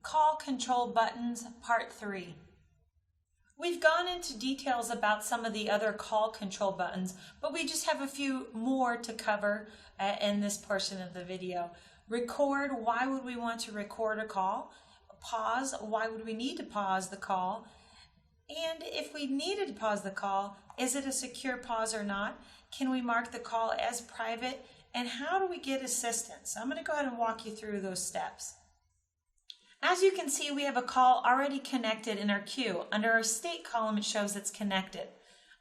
Call control buttons, part 3. We've gone into details about some of the other call control buttons, but we just have a few more to cover in this portion of the video. Record, why would we want to record a call? Pause, why would we need to pause the call? And if we needed to pause the call, is it a secure pause or not? Can we mark the call as private? And how do we get assistance? I'm going to go ahead and walk you through those steps. As you can see, we have a call already connected in our queue. Under our state column, it shows it's connected.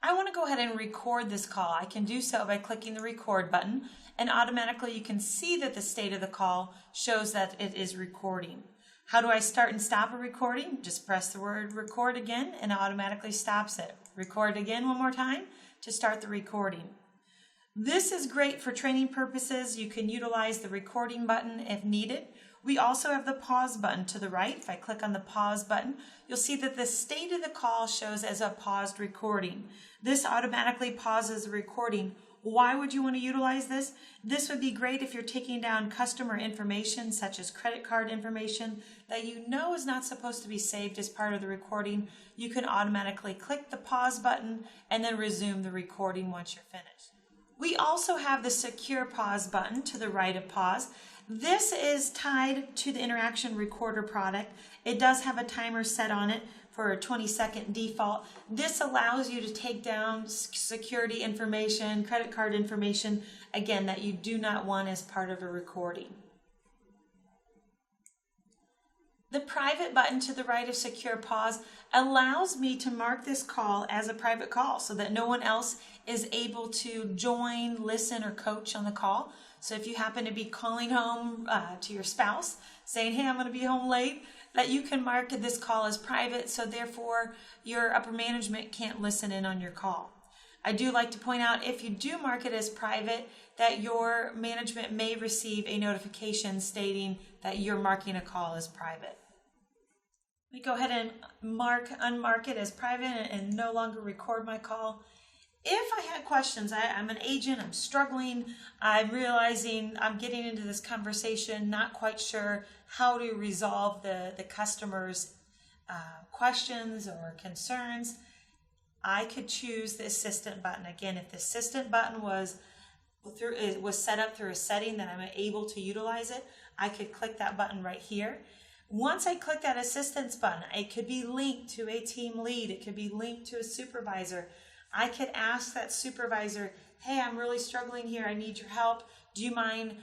I want to go ahead and record this call. I can do so by clicking the record button, and automatically you can see that the state of the call shows that it is recording. How do I start and stop a recording? Just press the word record again and it automatically stops it. Record again one more time to start the recording. This is great for training purposes. You can utilize the recording button if needed. We also have the pause button to the right. If I click on the pause button, you'll see that the state of the call shows as a paused recording. This automatically pauses the recording. Why would you want to utilize this? This would be great if you're taking down customer information such as credit card information that you know is not supposed to be saved as part of the recording. You can automatically click the pause button and then resume the recording once you're finished. We also have the secure pause button to the right of pause. This is tied to the Interaction Recorder product. It does have a timer set on it for a 20-second default. This allows you to take down security information, credit card information, again, that you do not want as part of a recording. The private button to the right of secure pause allows me to mark this call as a private call so that no one else is able to join, listen, or coach on the call. So if you happen to be calling home to your spouse saying, hey, I'm going to be home late, that you can mark this call as private, so therefore your upper management can't listen in on your call. I do like to point out, if you do mark it as private, that your management may receive a notification stating that you're marking a call as private. Let me go ahead and unmark it as private and no longer record my call. If I had questions, I'm an agent, I'm struggling, I'm realizing I'm getting into this conversation, not quite sure how to resolve the customer's questions or concerns, I could choose the assistant button. Again, if the assistant button was set up through a setting that I'm able to utilize it, I could click that button right here. Once I click that assistance button, it could be linked to a team lead, it could be linked to a supervisor. I could ask that supervisor, hey, I'm really struggling here, I need your help. Do you mind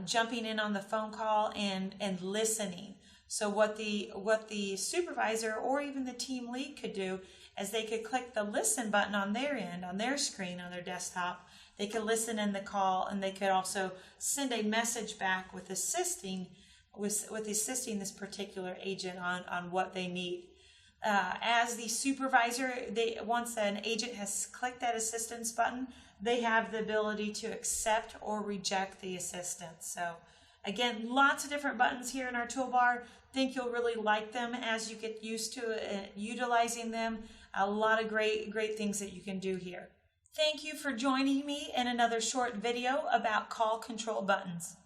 jumping in on the phone call and listening? So what the supervisor or even the team lead could do is they could click the listen button on their end, on their screen, on their desktop. They could listen in the call, and they could also send a message back with assisting this particular agent on what they need. As the supervisor, once an agent has clicked that assistance button, they have the ability to accept or reject the assistance. So again, lots of different buttons here in our toolbar. Think you'll really like them as you get used to utilizing them. A lot of great things that you can do here. Thank you for joining me in another short video about call control buttons.